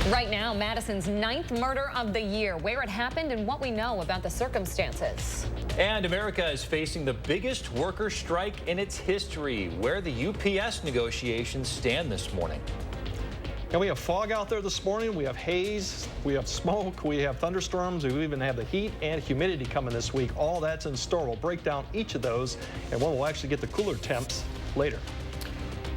Right now, Madison's 9th murder of the year, where it happened and what we know about the circumstances. And America is facing the biggest worker strike in its history, where the UPS negotiations stand this morning. And we have fog out there this morning, we have haze, we have smoke, we have thunderstorms, we even have the heat and humidity coming this week. All that's in store. We'll break down each of those and when we'll actually get the cooler temps later.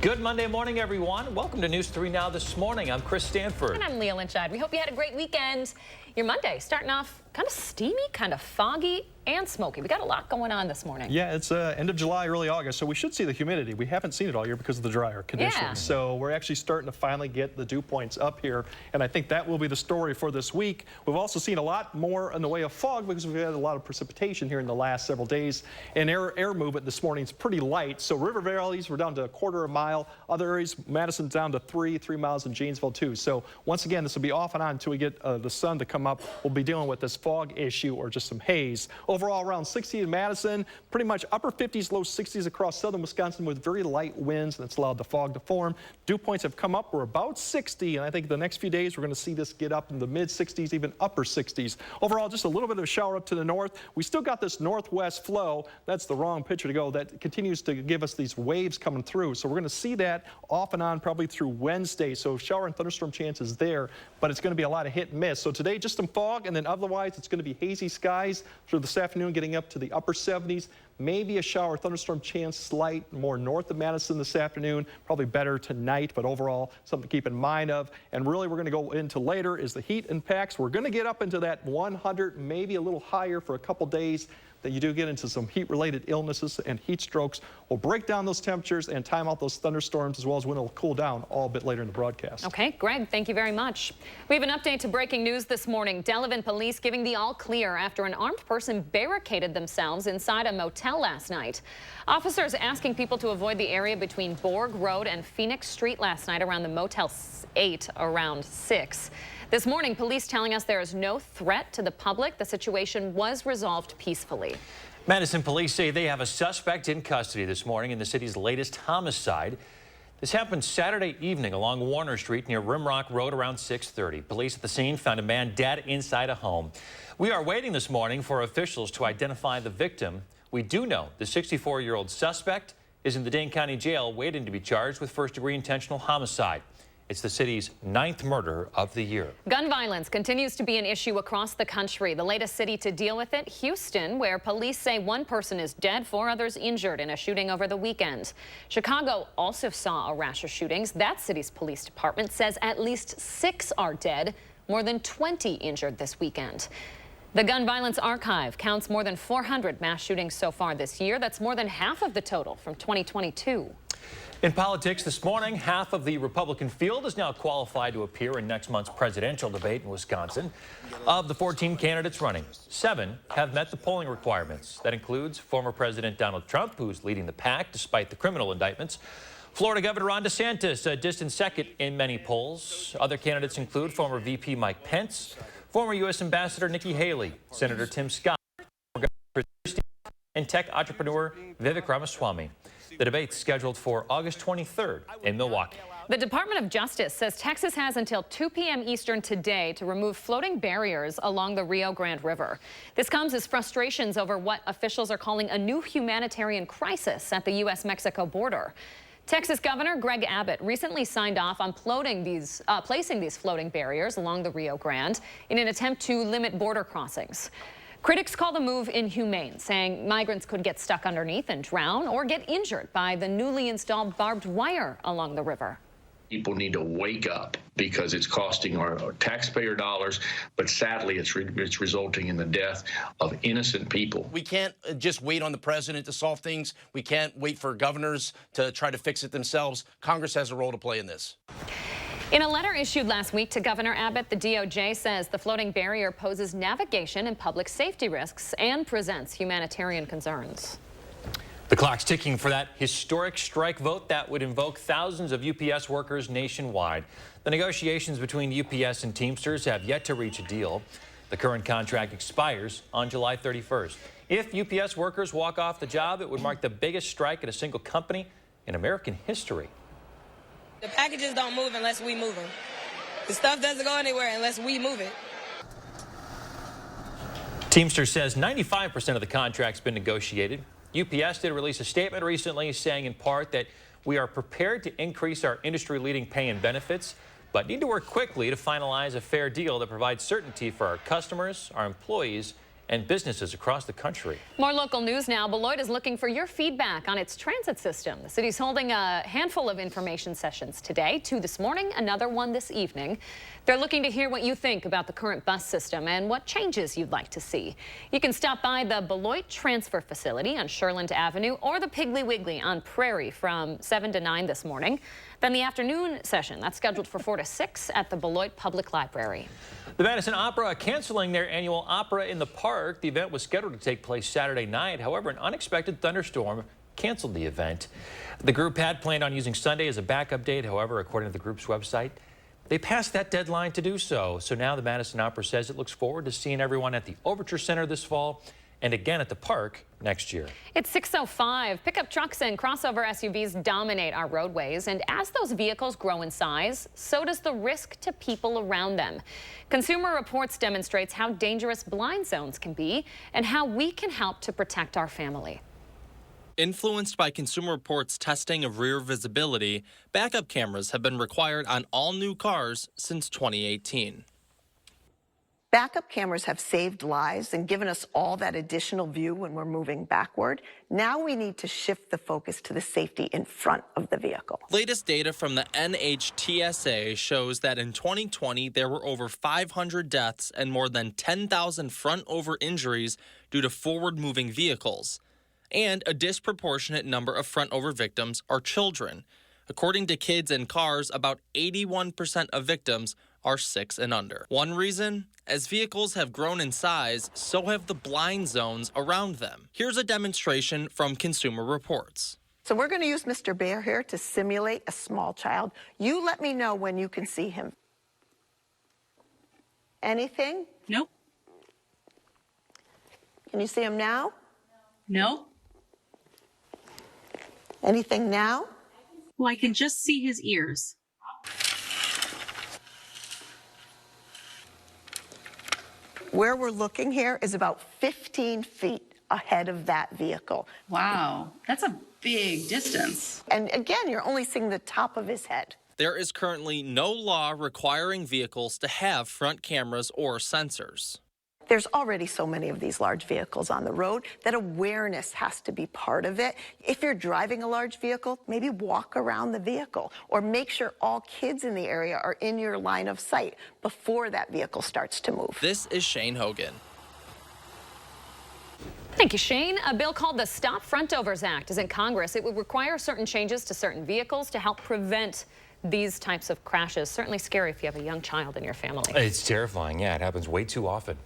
Good Monday morning, everyone. Welcome to News 3 Now this morning. I'm Chris Stanford. And I'm Leah Lynchad. We hope you had a great weekend. Your Monday starting off kind of steamy, kind of foggy, and smoky. We got a lot going on this morning. Yeah, it's end of July, early August, so we should see the humidity. We haven't seen it all year because of the drier conditions. Yeah. So we're actually starting to finally get the dew points up here, and I think that will be the story for this week. We've also seen a lot more in the way of fog because we've had a lot of precipitation here in the last several days, and air movement this morning is pretty light. So river valleys, we're down to a quarter of a mile. Other areas, Madison's down to 3 miles in Janesville too. So once again, this will be off and on until we get the sun to come up. We'll be dealing with this fog issue or just some haze. Overall, around 60 in Madison, pretty much upper 50s, low 60s across southern Wisconsin with very light winds, and it's allowed the fog to form. Dew points have come up. We're about 60, and I think the next few days we're going to see this get up in the mid 60s, even upper 60s. Overall, just a little bit of a shower up to the north. We still got this northwest flow. That's the wrong picture to go. That continues to give us these waves coming through. So we're going to see that off and on probably through Wednesday. So shower and thunderstorm chances there, but it's going to be a lot of hit and miss. So today, just some fog, and then otherwise it's going to be hazy skies through this afternoon, getting up to the upper 70s. Maybe a shower thunderstorm chance slight more north of Madison this afternoon. Probably better tonight, but overall something to keep in mind of. And really we're going to go into later is the heat impacts. We're going to get up into that 100, maybe a little higher for a couple days. That you do get into some heat-related illnesses and heat strokes. We'll break down those temperatures and time out those thunderstorms as well as when it'll cool down all a bit later in the broadcast. Okay, Greg, thank you very much. We have an update to breaking news this morning. Delavan police giving the all clear after an armed person barricaded themselves inside a motel last night. Officers asking people to avoid the area between Borg Road and Phoenix Street last night around the Motel 8 around 6. This morning, police telling us there is no threat to the public. The situation was resolved peacefully. Madison police say they have a suspect in custody this morning in the city's latest homicide. This happened Saturday evening along Warner Street near Rimrock Road around 6:30. Police at the scene found a man dead inside a home. We are waiting this morning for officials to identify the victim. We do know the 64-year-old suspect is in the Dane County Jail waiting to be charged with first-degree intentional homicide. It's the city's 9th murder of the year. Gun violence continues to be an issue across the country. The latest city to deal with it, Houston, where police say one person is dead, 4 others injured in a shooting over the weekend. Chicago also saw a rash of shootings. That city's police department says at least 6 are dead, more than 20 injured this weekend. The Gun Violence Archive counts more than 400 mass shootings so far this year. That's more than half of the total from 2022. In politics this morning, half of the Republican field is now qualified to appear in next month's presidential debate in Wisconsin. Of the 14 candidates running, 7 have met the polling requirements. That includes former President Donald Trump, who's leading the pack despite the criminal indictments. Florida Governor Ron DeSantis, a distant second in many polls. Other candidates include former VP Mike Pence, former U.S. Ambassador Nikki Haley, Senator Tim Scott, and tech entrepreneur Vivek Ramaswamy. The debate's scheduled for August 23rd in Milwaukee. The Department of Justice says Texas has until 2 p.m. Eastern today to remove floating barriers along the Rio Grande River. This comes as frustrations over what officials are calling a new humanitarian crisis at the U.S.-Mexico border. Texas Governor Greg Abbott recently signed off on placing these floating barriers along the Rio Grande in an attempt to limit border crossings. Critics call the move inhumane, saying migrants could get stuck underneath and drown or get injured by the newly installed barbed wire along the river. People need to wake up because it's costing our taxpayer dollars, but sadly it's resulting in the death of innocent people. We can't just wait on the president to solve things. We can't wait for governors to try to fix it themselves. Congress has a role to play in this. In a letter issued last week to Governor Abbott, the DOJ says the floating barrier poses navigation and public safety risks and presents humanitarian concerns. The clock's ticking for that historic strike vote that would invoke thousands of UPS workers nationwide. The negotiations between UPS and Teamsters have yet to reach a deal. The current contract expires on July 31st. If UPS workers walk off the job, it would mark the biggest strike at a single company in American history. The packages don't move unless we move them. The stuff doesn't go anywhere unless we move it. Teamster says 95% of the contract's been negotiated. UPS did release a statement recently saying in part that we are prepared to increase our industry-leading pay and benefits, but need to work quickly to finalize a fair deal that provides certainty for our customers, our employees, and businesses across the country. More local news now. Beloit is looking for your feedback on its transit system. The city's holding a handful of information sessions today, 2 this morning, another one this evening. They're looking to hear what you think about the current bus system and what changes you'd like to see. You can stop by the Beloit Transfer Facility on Sherland Avenue or the Piggly Wiggly on Prairie from 7 to 9 this morning. Then the afternoon session, that's scheduled for 4 to 6 at the Beloit Public Library. The Madison Opera canceling their annual Opera in the Park. The event was scheduled to take place Saturday night. However, an unexpected thunderstorm canceled the event. The group had planned on using Sunday as a backup date. However, according to the group's website, they passed that deadline to do so. So now the Madison Opera says it looks forward to seeing everyone at the Overture Center this fall and again at the park next year. It's 6:05. Pickup trucks and crossover SUVs dominate our roadways, and as those vehicles grow in size, so does the risk to people around them. Consumer Reports demonstrates how dangerous blind zones can be and how we can help to protect our family. Influenced by Consumer Reports' testing of rear visibility, backup cameras have been required on all new cars since 2018. Backup cameras have saved lives and given us all that additional view when we're moving backward. Now we need to shift the focus to the safety in front of the vehicle. Latest data from the NHTSA shows that in 2020, there were over 500 deaths and more than 10,000 front-over injuries due to forward-moving vehicles. And a disproportionate number of front-over victims are children. According to Kids and Cars, about 81% of victims are 6 and under. One reason? As vehicles have grown in size, so have the blind zones around them. Here's a demonstration from Consumer Reports. So we're going to use Mr. Bear here to simulate a small child. You let me know when you can see him. Anything? Nope. Can you see him now? No. Anything now? Well, I can just see his ears. Where we're looking here is about 15 feet ahead of that vehicle. Wow, that's a big distance. And again, you're only seeing the top of his head. There is currently no law requiring vehicles to have front cameras or sensors. There's already so many of these large vehicles on the road that awareness has to be part of it. If you're driving a large vehicle, maybe walk around the vehicle or make sure all kids in the area are in your line of sight before that vehicle starts to move. This is Shane Hogan. Thank you, Shane. A bill called the Stop Frontovers Act is in Congress. It would require certain changes to certain vehicles to help prevent these types of crashes. Certainly scary if you have a young child in your family. It's terrifying. Yeah, it happens way too often.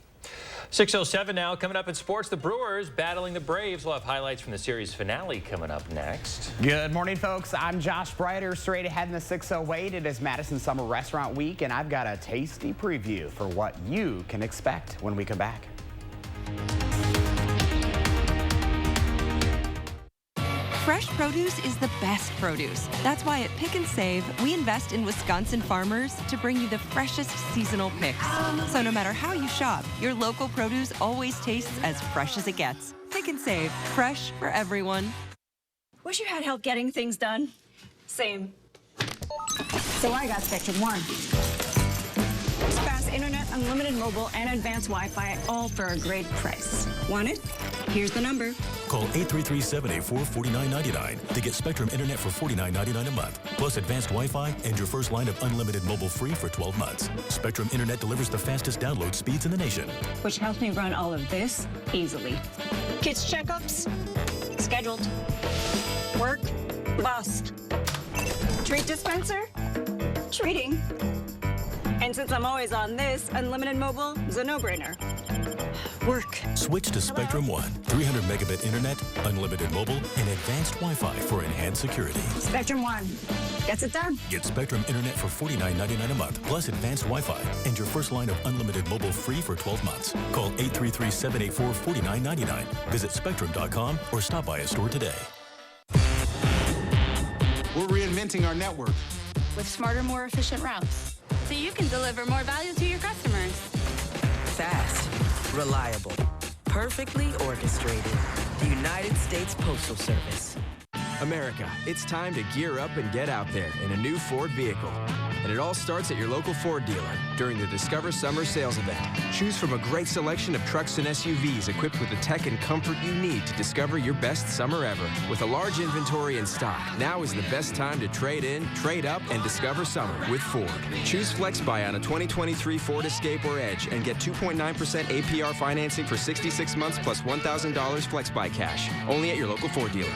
6:07 now. Coming up in sports, the Brewers battling the Braves. We'll have highlights from the series finale coming up next. Good morning, folks. I'm Josh Breiter. Straight ahead in the 6:08. It is Madison Summer Restaurant Week, and I've got a tasty preview for what you can expect when we come back. Fresh produce is the best produce. That's why at Pick and Save, we invest in Wisconsin farmers to bring you the freshest seasonal picks. So no matter how you shop, your local produce always tastes as fresh as it gets. Pick and Save, fresh for everyone. Wish you had help getting things done. Same. So I got Spectrum One. Fast internet, unlimited mobile, and advanced Wi-Fi, all for a great price. Want it? Here's the number. Call 833-784-4999 to get Spectrum Internet for $49.99 a month, plus advanced Wi-Fi and your first line of unlimited mobile free for 12 months. Spectrum Internet delivers the fastest download speeds in the nation. Which helps me run all of this easily. Kids checkups, scheduled. Work, bust. Treat dispenser, treating. And since I'm always on this, unlimited mobile is a no-brainer. Work. Switch to Spectrum One. 300 megabit internet, unlimited mobile, and advanced Wi-Fi for enhanced security. Spectrum One gets it done. Get Spectrum Internet for $49.99 a month, plus advanced Wi-Fi, and your first line of unlimited mobile free for 12 months. Call 833-784-4999. Visit Spectrum.com or stop by a store today. We're reinventing our network With smarter, more efficient routes. so you can deliver more value to your customers. Fast, reliable, perfectly orchestrated. The United States Postal Service. America, it's time to gear up and get out there in a new Ford vehicle. And it all starts at your local Ford dealer during the Discover Summer Sales Event. Choose from a great selection of trucks and SUVs equipped with the tech and comfort you need to discover your best summer ever. With a large inventory in stock, now is the best time to trade in, trade up, and discover summer with Ford. Choose Flex Buy on a 2023 Ford Escape or Edge and get 2.9% APR financing for 66 months plus $1,000 Flex Buy cash. Only at your local Ford dealer.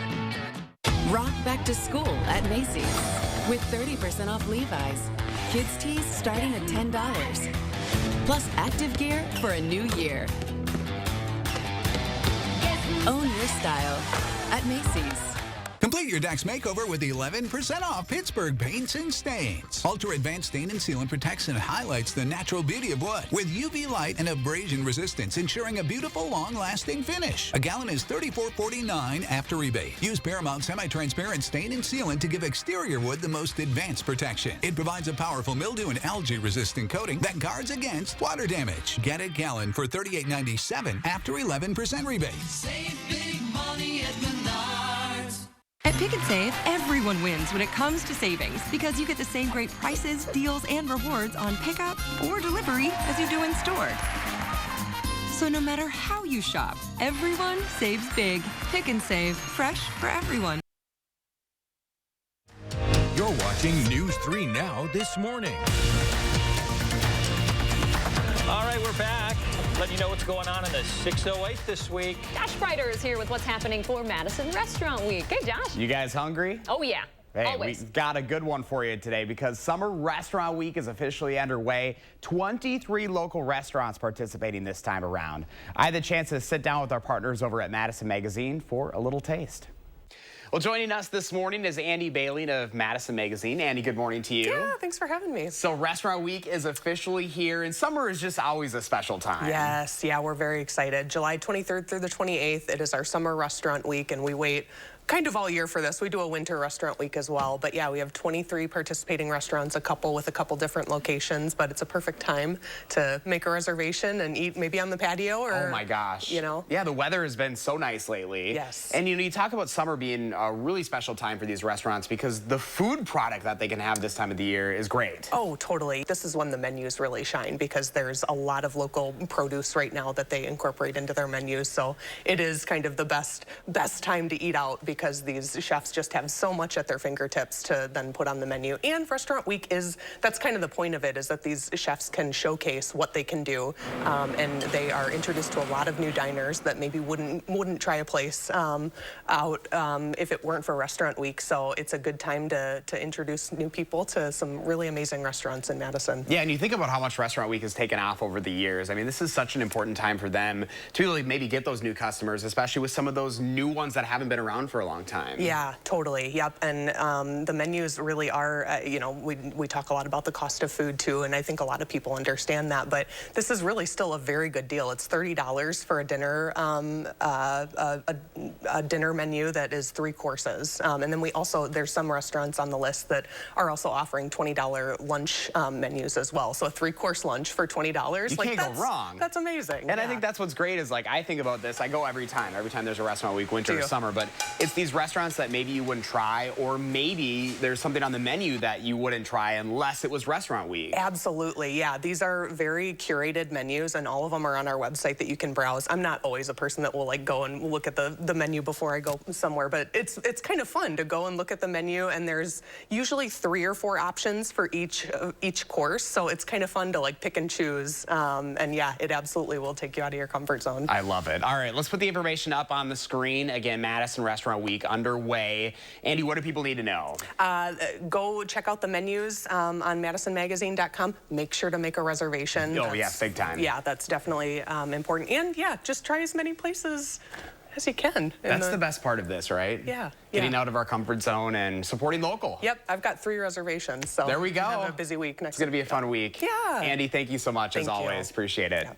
Rock back to school at Macy's with 30% off Levi's. Kids' tees starting at $10. Plus active gear for a new year. Own your style at Macy's. Complete your deck's makeover with 11% off Pittsburgh Paints and Stains. Ultra Advanced Stain and Sealant protects and highlights the natural beauty of wood with UV light and abrasion resistance, ensuring a beautiful, long-lasting finish. A gallon is $34.49 after rebate. Use Paramount semi-transparent stain and sealant to give exterior wood the most advanced protection. It provides a powerful mildew and algae-resistant coating that guards against water damage. Get a gallon for $38.97 after 11% rebate. Save big money at Menards. At Pick and Save, everyone wins when it comes to savings because you get the same great prices, deals, and rewards on pickup or delivery as you do in store. So no matter how you shop, everyone saves big. Pick and Save, fresh for everyone. You're watching News 3 Now this morning. All right, we're back. Letting you know what's going on in the 608 this week. Josh Breiter is here with what's happening for Madison Restaurant Week. Hey, Josh. You guys hungry? Oh, yeah. Hey, always. We've got a good one for you today because Summer Restaurant Week is officially underway. 23 local restaurants participating this time around. I had the chance to sit down with our partners over at Madison Magazine for a little taste. Well, joining us this morning is Andy Bailey of Madison Magazine. Andy, good morning to you. Yeah, thanks for having me. So Restaurant Week is officially here, and summer is just always a special time. Yes, yeah, we're very excited. July 23rd through the 28th, it is our Summer Restaurant Week, and we wait kind of all year for this. We do a winter restaurant week as well, but yeah, we have 23 participating restaurants, a couple different locations, but it's a perfect time to make a reservation and eat maybe on the patio or, oh my gosh, you know. Yeah, the weather has been so nice lately. Yes. And you know, you talk about summer being a really special time for these restaurants because the food product that they can have this time of the year is great. Oh, totally. This is when the menus really shine because there's a lot of local produce right now that they incorporate into their menus. So it is kind of the best time to eat out because these chefs just have so much at their fingertips to then put on the menu. And Restaurant Week that's kind of the point of it, is that these chefs can showcase what they can do. And they are introduced to a lot of new diners that maybe wouldn't try a place out if it weren't for Restaurant Week. So it's a good time to introduce new people to some really amazing restaurants in Madison. Yeah, and you think about how much Restaurant Week has taken off over the years. I mean, this is such an important time for them to really maybe get those new customers, especially with some of those new ones that haven't been around for a long time. Yeah, totally. Yep. And the menus really are, you know, we talk a lot about the cost of food too, and I think a lot of people understand that, but this is really still a very good deal. It's $30 for a dinner, a dinner menu that is 3 courses. And then there's some restaurants on the list that are also offering $20 lunch menus as well. So a 3-course lunch for $20. You can't go wrong. That's amazing. And I think that's what's great is, like, I think about this, I go every time there's a Restaurant Week, winter or summer, but it's these restaurants that maybe you wouldn't try, or maybe there's something on the menu that you wouldn't try unless it was Restaurant Week. Absolutely, yeah. These are very curated menus, and all of them are on our website that you can browse. I'm not always a person that will like go and look at the menu before I go somewhere, but it's kind of fun to go and look at the menu, and there's usually 3 or 4 options for each course, so it's kind of fun to like pick and choose. And yeah, it absolutely will take you out of your comfort zone. I love it. All right, let's put the information up on the screen. Again, Madison Restaurant Week underway. Andy, what do people need to know? Go check out the menus on madisonmagazine.com. Make sure to make a reservation. Oh, yeah, big time. Yeah, that's definitely important. And yeah, just try as many places as you can. That's the best part of this, right? Yeah. Getting out of our comfort zone and supporting local. Yep, I've got 3 reservations, so there we go. Have a busy week next week. It's going to be a fun week. Yeah. Andy, thank you so much as always. Appreciate it. Yep.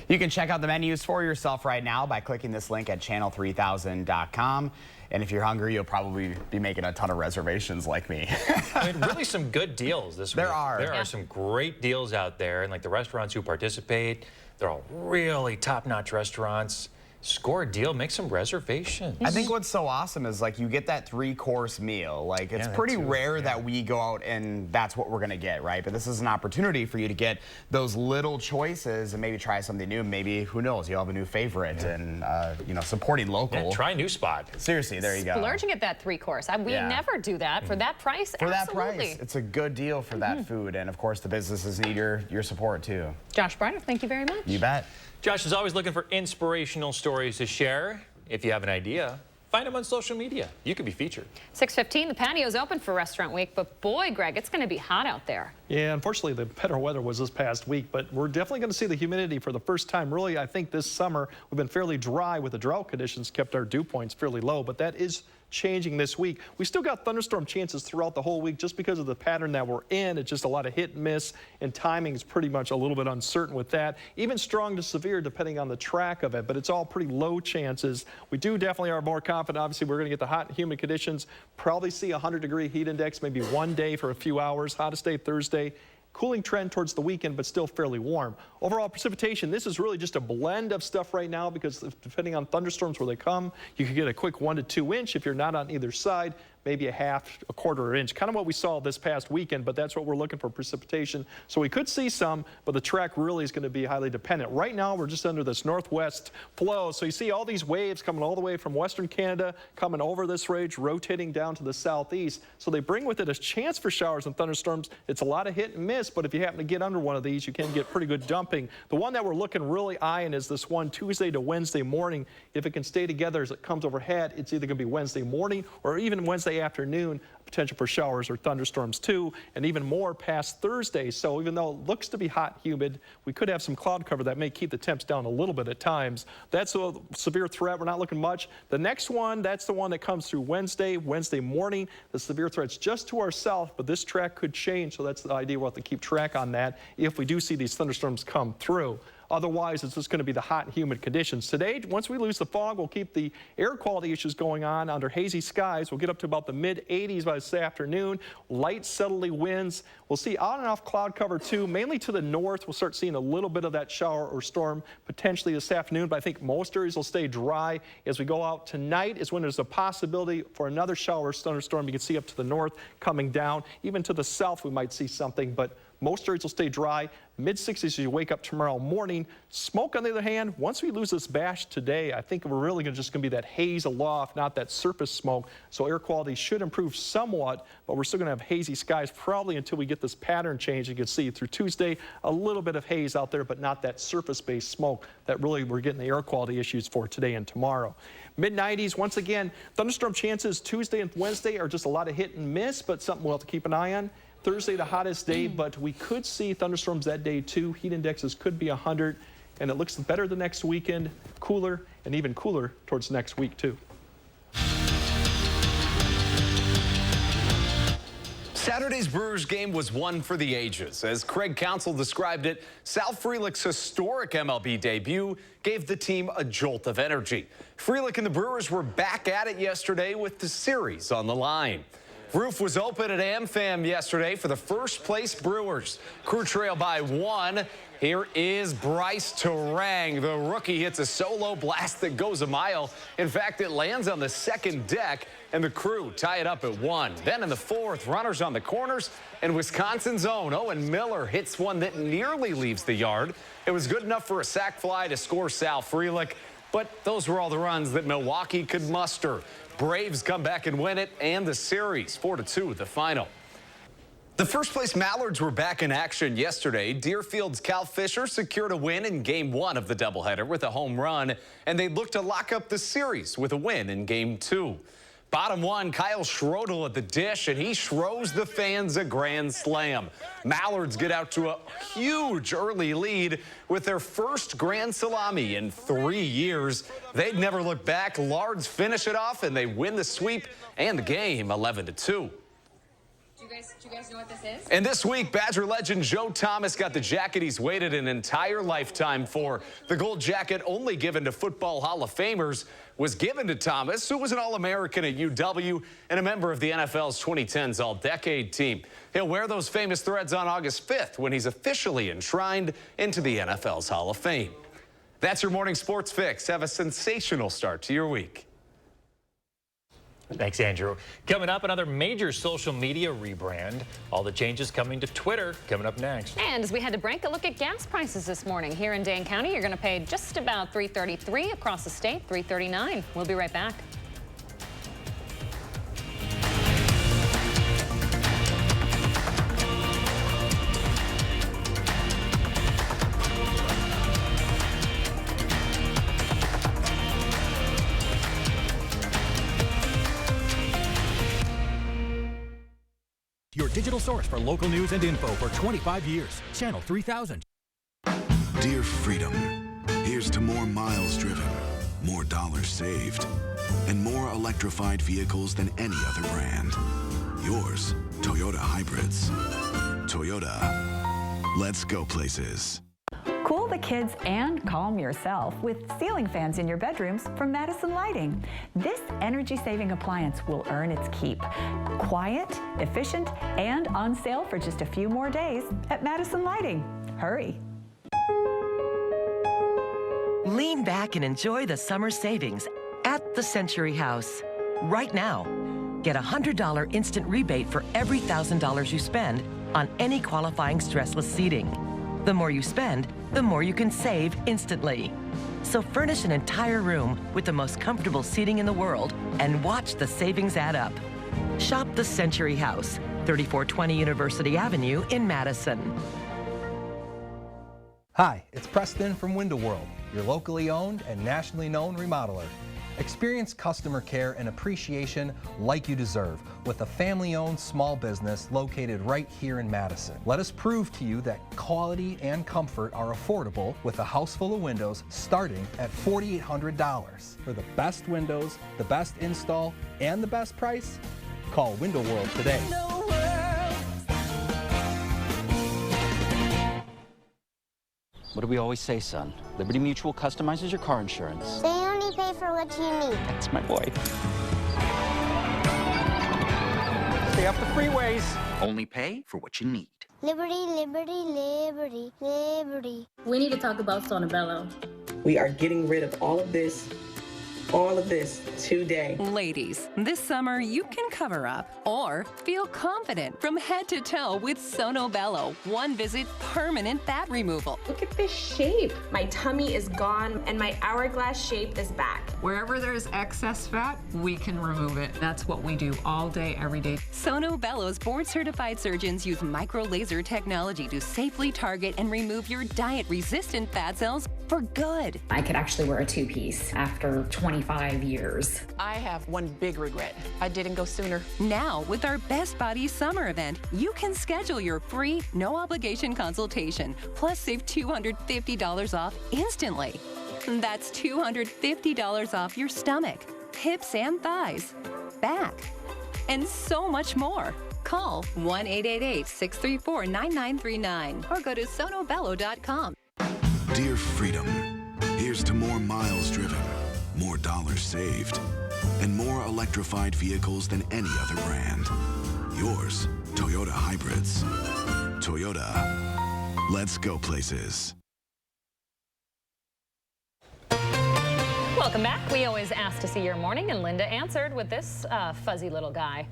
You can check out the menus for yourself right now by clicking this link at channel3000.com. And if you're hungry, you'll probably be making a ton of reservations like me. I mean, really some good deals this week. There are some great deals out there, and like the restaurants who participate, they're all really top-notch restaurants. Score a deal, make some reservations. I think what's so awesome is like you get that 3-course meal. Like it's pretty rare that we go out and that's what we're gonna get, right? But this is an opportunity for you to get those little choices and maybe try something new. Maybe, who knows, you'll have a new favorite and you know, supporting local. Yeah, try a new spot. Seriously, there you go. Splurging at that 3-course. We never do that for that price. For Absolutely. that price, it's a good deal for that food. And of course, the businesses need your support too. Josh Briner, thank you very much. You bet. Josh is always looking for inspirational stories to share. If you have an idea, find them on social media. You could be featured. 6:15, the patio's open for Restaurant Week, but boy, Greg, it's going to be hot out there. Yeah, unfortunately, the better weather was this past week, but we're definitely going to see the humidity for the first time. Really, I think this summer we've been fairly dry with the drought conditions, kept our dew points fairly low, but that is changing this week. We still got thunderstorm chances throughout the whole week just because of the pattern that we're in. It's just a lot of hit and miss, and timing is pretty much a little bit uncertain with that. Even strong to severe depending on the track of it, but it's all pretty low chances. We do definitely are more confident. Obviously, we're going to get the hot and humid conditions, probably see a 100-degree heat index maybe one day for a few hours. Hottest day Thursday. Cooling trend towards the weekend, but still fairly warm. Overall precipitation, this is really just a blend of stuff right now because depending on thunderstorms where they come, you could get a quick 1 to 2 inch if you're not on either side, maybe a half, a quarter inch, kind of what we saw this past weekend, but that's what we're looking for precipitation. So we could see some, but the track really is going to be highly dependent. Right now, we're just under this northwest flow. So you see all these waves coming all the way from Western Canada, coming over this ridge, rotating down to the southeast. So they bring with it a chance for showers and thunderstorms. It's a lot of hit and miss, but if you happen to get under one of these, you can get pretty good dumping. The one that we're looking really eyeing is this one Tuesday to Wednesday morning. If it can stay together as it comes overhead, it's either going to be Wednesday morning or even Wednesday afternoon, potential for showers or thunderstorms too, and even more past Thursday. So even though it looks to be hot and humid, we could have some cloud cover that may keep the temps down a little bit at times. That's a severe threat. We're not looking much. The next one, that's the one that comes through Wednesday morning. The severe threat's just to our south, but this track could change, so that's the idea. We'll have to keep track on that if we do see these thunderstorms come through. Otherwise, it's just going to be the hot and humid conditions. Today, once we lose the fog, we'll keep the air quality issues going on under hazy skies. We'll get up to about the mid-80s by this afternoon. Light southerly winds. We'll see on and off cloud cover too, mainly to the north. We'll start seeing a little bit of that shower or storm potentially this afternoon, but I think most areas will stay dry. As we go out tonight is when there's a possibility for another shower or thunderstorm. You can see up to the north coming down. Even to the south, we might see something, but most areas will stay dry. Mid-60s as you wake up tomorrow morning. Smoke, on the other hand, once we lose this bash today, I think we're really just going to be that haze aloft, not that surface smoke. So air quality should improve somewhat, but we're still going to have hazy skies probably until we get this pattern change. You can see through Tuesday, a little bit of haze out there, but not that surface-based smoke that really we're getting the air quality issues for today and tomorrow. Mid-90s, once again, thunderstorm chances Tuesday and Wednesday are just a lot of hit and miss, but something we'll have to keep an eye on. Thursday, the hottest day, but we could see thunderstorms that day too. Heat indexes could be 100, and it looks better the next weekend, cooler, and even cooler towards next week too. Saturday's Brewers game was one for the ages. As Craig Counsell described it, Sal Frelick's historic MLB debut gave the team a jolt of energy. Frelick and the Brewers were back at it yesterday with the series on the line. Roof was open at AmFam yesterday for the first-place Brewers. Crew trail by 1. Here is Bryce Terang. The rookie hits a solo blast that goes a mile. In fact, it lands on the second deck, and the Crew tie it up at 1. Then in the 4th, runners on the corners, and Wisconsin's own Owen Miller hits one that nearly leaves the yard. It was good enough for a sac fly to score Sal Frelick, but those were all the runs that Milwaukee could muster. Braves come back and win it, and the series 4-2 the final. The first-place Mallards were back in action yesterday. Deerfield's Cal Fisher secured a win in Game 1 of the doubleheader with a home run, and they look to lock up the series with a win in Game 2. Bottom 1, Kyle Schrodel at the dish, and he schroes the fans a grand slam. Mallards get out to a huge early lead with their first grand salami in 3 years. They'd never look back. Lards finish it off, and they win the sweep and the game 11-2. Do you guys know what this is? And this week, Badger legend Joe Thomas got the jacket he's waited an entire lifetime for. The gold jacket, only given to Football Hall of Famers, was given to Thomas, who was an All-American at UW and a member of the NFL's 2010s All-Decade team. He'll wear those famous threads on August 5th when he's officially enshrined into the NFL's Hall of Fame. That's your morning sports fix. Have a sensational start to your week. Thanks, Andrew. Coming up, another major social media rebrand. All the changes coming to Twitter coming up next. And as we had to break, a look at gas prices this morning. Here in Dane County, you're going to pay just about $3.33. Across the state, $3.39. We'll be right back. Your digital source for local news and info for 25 years. Channel 3000. Dear Freedom, here's to more miles driven, more dollars saved, and more electrified vehicles than any other brand. Yours, Toyota Hybrids. Toyota, let's go places. Cool the kids and calm yourself with ceiling fans in your bedrooms from Madison Lighting. This energy-saving appliance will earn its keep. Quiet, efficient, and on sale for just a few more days at Madison Lighting. Hurry. Lean back and enjoy the summer savings at the Century House. Right now, get a $100 instant rebate for every $1,000 you spend on any qualifying stressless seating. The more you spend, the more you can save instantly. So furnish an entire room with the most comfortable seating in the world and watch the savings add up. Shop the Century House, 3420 University Avenue in Madison. Hi, it's Preston from Window World, your locally owned and nationally known remodeler. Experience customer care and appreciation like you deserve with a family-owned small business located right here in Madison. Let us prove to you that quality and comfort are affordable with a house full of windows starting at $4,800. For the best windows, the best install, and the best price, call Window World today. What do we always say, son? Liberty Mutual customizes your car insurance. They only pay for what you need. That's my boy. Stay off the freeways. Only pay for what you need. Liberty, liberty, liberty, liberty. We need to talk about Sonobello. We are getting rid of all of this today. Ladies, this summer you can cover up or feel confident from head to toe with Sonobello. One visit, permanent fat removal. Look at this shape. My tummy is gone and my hourglass shape is back. Wherever there's excess fat, we can remove it. That's what we do all day, every day. Sonobello's board-certified surgeons use micro-laser technology to safely target and remove your diet-resistant fat cells for good. I could actually wear a two-piece after 25 years. I have one big regret. I didn't go sooner. Now, with our Best Bodies summer event, you can schedule your free, no-obligation consultation, plus save $250 off instantly. That's $250 off your stomach, hips and thighs, back, and so much more. Call 1-888-634-9939 or go to sonobello.com. Dear Freedom, here's to more miles driven, more dollars saved, and more electrified vehicles than any other brand. Yours, Toyota Hybrids. Toyota, let's go places. Welcome back. We always ask to see your morning, and Linda answered with this fuzzy little guy.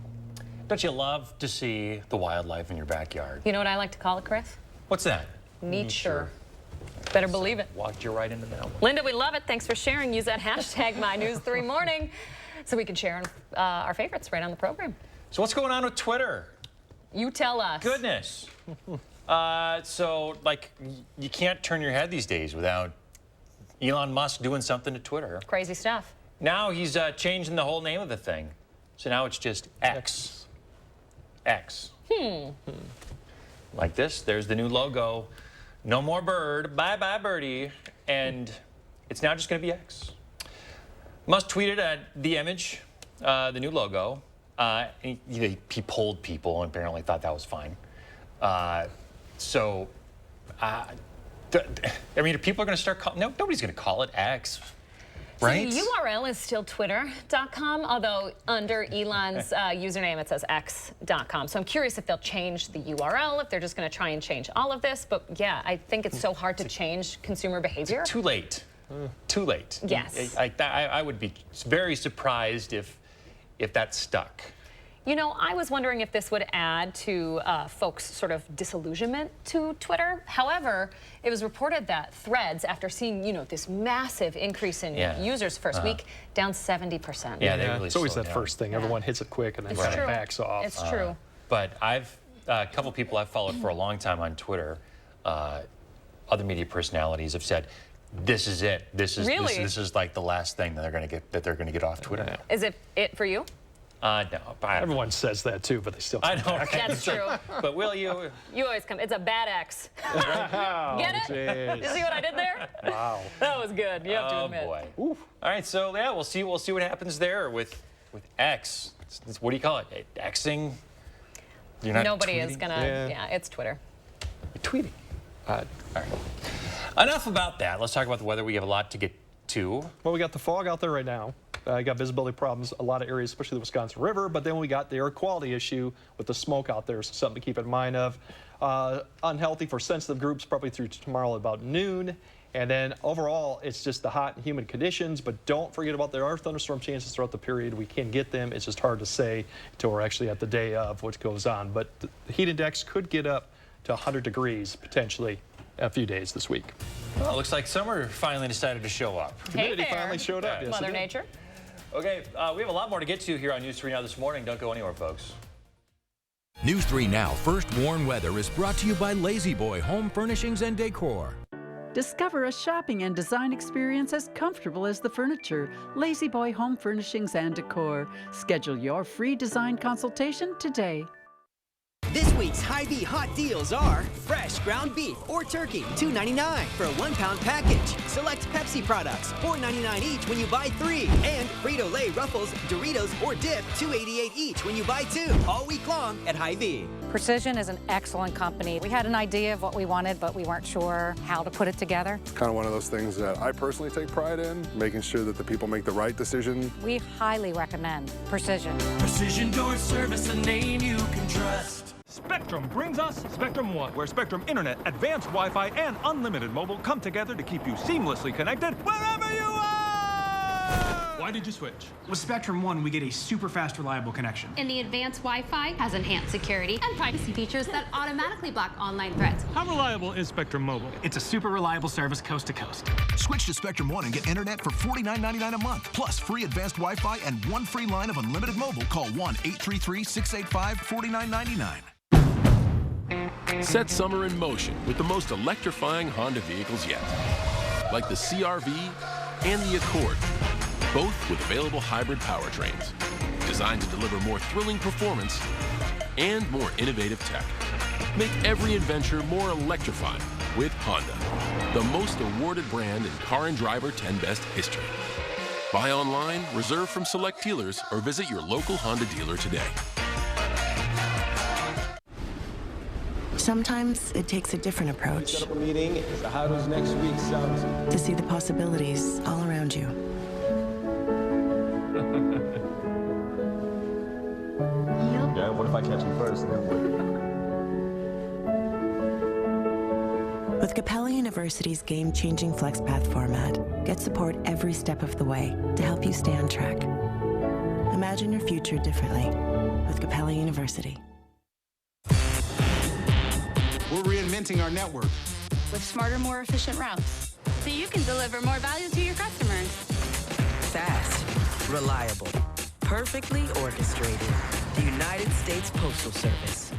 Don't you love to see the wildlife in your backyard? You know what I like to call it, Chris? What's that? Nature. Better believe it. Walked you right into that one. Linda, we love it. Thanks for sharing. Use that hashtag MyNews3Morning so we can share our favorites right on the program. So what's going on with Twitter? You tell us. Goodness. So, like, you can't turn your head these days without Elon Musk doing something to Twitter. Crazy stuff. Now he's changing the whole name of the thing. So now it's just X. X. Like this. There's the new logo. No more bird. Bye-bye, birdie. And it's now just going to be X. Musk tweeted at the image, the new logo, He polled people and apparently thought that was fine. I mean, people are going to start calling. No, nobody's going to call it X. Right? So the URL is still twitter.com, although under Elon's username it says x.com. So I'm curious if they'll change the URL, if they're just going to try and change all of this. But yeah, I think it's so hard to change consumer behavior. Too late. Too late. Yes. I would be very surprised if that stuck. You know, I was wondering if this would add to folks' sort of disillusionment to Twitter. However, it was reported that Threads, after seeing, you know, this massive increase in users first week, down 70%. Yeah, they really it's always slowed that down. first thing. Everyone hits it quick and then kind of backs off. It's true. But I've a couple people I've followed for a long time on Twitter, other media personalities have said, this is it. This is like the last thing that they're gonna get off Twitter now. Is it for you? No. Everyone says that too, but they still come back. That's true. But will you? You always come. It's a bad X. Get it? Geez. You see what I did there? Wow. That was good. You have to admit. Oh boy. Oof. All right. So yeah, we'll see what happens there with X. What do you call it? Xing? You're not Nobody tweeting? is gonna. Yeah, it's Twitter. You're tweeting. All right. Enough about that. Let's talk about the weather. We have a lot to get to. Well, we got the fog out there right now. Got visibility problems, a lot of areas, especially the Wisconsin River, but then we got the air quality issue with the smoke out there, so something to keep in mind of. Unhealthy for sensitive groups probably through tomorrow about noon. And then overall, it's just the hot and humid conditions, but don't forget about there are thunderstorm chances throughout the period. We can get them. It's just hard to say until we're actually at the day of what goes on. But the heat index could get up to 100 degrees potentially a few days this week. Well, it looks like summer finally decided to show up. Humidity finally showed up. Yes, Mother Nature. Okay, we have a lot more to get to here on News 3 Now this morning. Don't go anywhere, folks. News 3 Now First Warn Weather is brought to you by Lazy Boy Home Furnishings and Decor. Discover a shopping and design experience as comfortable as the furniture. Lazy Boy Home Furnishings and Decor. Schedule your free design consultation today. This week's Hy-Vee hot deals are fresh ground beef or turkey, $2.99 for a 1-pound package. Select Pepsi products, $4.99 each when you buy 3. And Frito-Lay, Ruffles, Doritos, or Dip, $2.88 each when you buy 2. All week long at Hy-Vee. Precision is an excellent company. We had an idea of what we wanted, but we weren't sure how to put it together. It's kind of one of those things that I personally take pride in, making sure that the people make the right decision. We highly recommend Precision. Precision Door Service, a name you can trust. Spectrum brings us Spectrum One, where Spectrum Internet, advanced Wi-Fi, and unlimited mobile come together to keep you seamlessly connected wherever you are! Why did you switch? With Spectrum One, we get a super fast, reliable connection. And the advanced Wi-Fi has enhanced security and privacy features that automatically block online threats. How reliable is Spectrum Mobile? It's a super reliable service coast to coast. Switch to Spectrum One and get internet for $49.99 a month, plus free advanced Wi-Fi and 1 free line of unlimited mobile. Call 1-833-685-4999. Set summer in motion with the most electrifying Honda vehicles yet, like the CR-V and the Accord, both with available hybrid powertrains, designed to deliver more thrilling performance and more innovative tech. Make every adventure more electrifying with Honda, the most awarded brand in Car and Driver 10 Best history. Buy online, reserve from select dealers, or visit your local Honda dealer today. Sometimes it takes a different approach. Set up a meeting. So how does next week sound? To see the possibilities all around you. Yeah, what if I catch him first? With Capella University's game-changing FlexPath format, get support every step of the way to help you stay on track. Imagine your future differently with Capella University. We're reinventing our network with smarter, more efficient routes, so you can deliver more value to your customers. Fast, reliable, perfectly orchestrated. The United States Postal Service.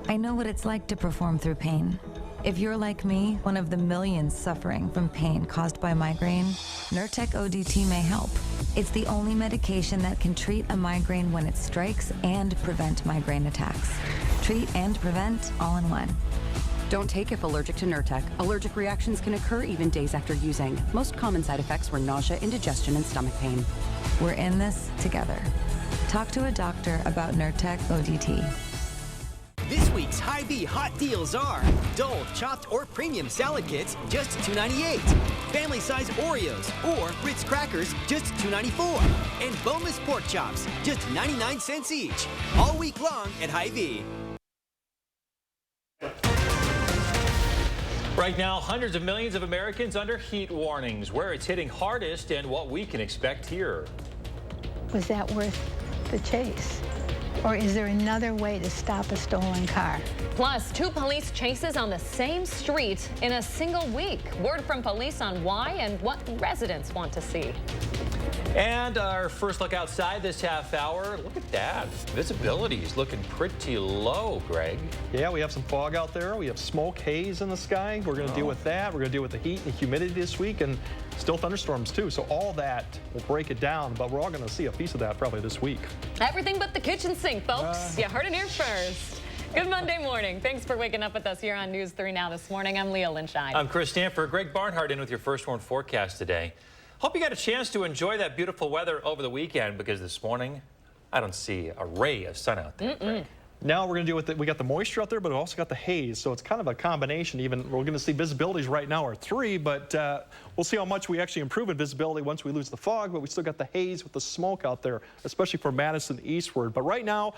I know what it's like to perform through pain. If you're like me, one of the millions suffering from pain caused by migraine, Nurtec ODT may help. It's the only medication that can treat a migraine when it strikes and prevent migraine attacks. Treat and prevent all in one. Don't take if allergic to Nurtec. Allergic reactions can occur even days after using. Most common side effects were nausea, indigestion, and stomach pain. We're in this together. Talk to a doctor about Nurtec ODT. This week's Hy-Vee hot deals are Dole chopped or premium salad kits, just $2.98. Family size Oreos or Ritz crackers, just $2.94. And boneless pork chops, just 99 cents each. All week long at Hy-Vee. Right now, hundreds of millions of Americans under heat warnings, where it's hitting hardest and what we can expect here. Was that worth the chase? Or is there another way to stop a stolen car? Plus, 2 police chases on the same street in a single week. Word from police on why and what residents want to see. And our first look outside this half hour. Look at that. Visibility is looking pretty low, Greg. Yeah, we have some fog out there. We have smoke, haze in the sky. We're going to deal with that. We're going to deal with the heat and humidity this week, and still thunderstorms too. So all that will break it down, but we're all going to see a piece of that probably this week. Everything but the kitchen sink, folks. You heard it here first. Good Monday morning. Thanks for waking up with us here on News 3 Now this morning. I'm Leah Lynchine. I'm Chris Stanford. Greg Barnhart in with your First Warn forecast today. Hope you got a chance to enjoy that beautiful weather over the weekend, because this morning I don't see a ray of sun out there. Now we're going to deal with it. We got the moisture out there, but we also got the haze. So it's kind of a combination. Even we're going to see visibilities right now are 3, but we'll see how much we actually improve in visibility once we lose the fog. But we still got the haze with the smoke out there, especially for Madison eastward. But right now,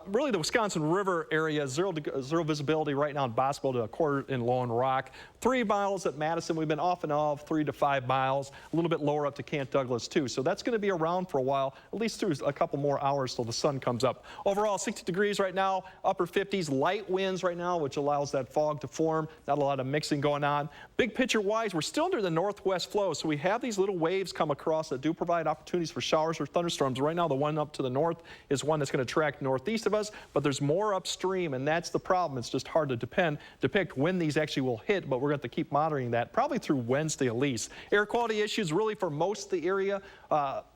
really the Wisconsin River area, zero visibility right now in Boswell to a quarter in Lone Rock. 3 miles at Madison. We've been off and off 3 to 5 miles, a little bit lower up to Camp Douglas too. So that's going to be around for a while, at least through a couple more hours till the sun comes up. Overall, 60 degrees right now, upper 50s, light winds right now, which allows that fog to form. Not a lot of mixing going on. Big picture wise, we're still under the northwest flow, so we have these little waves come across that do provide opportunities for showers or thunderstorms. Right now, the one up to the north is one that's going to track northeast of us, but there's more upstream, and that's the problem. It's just hard to depict when these actually will hit, but we're going to have to keep monitoring that probably through Wednesday at least. Air quality issues really for most of the area.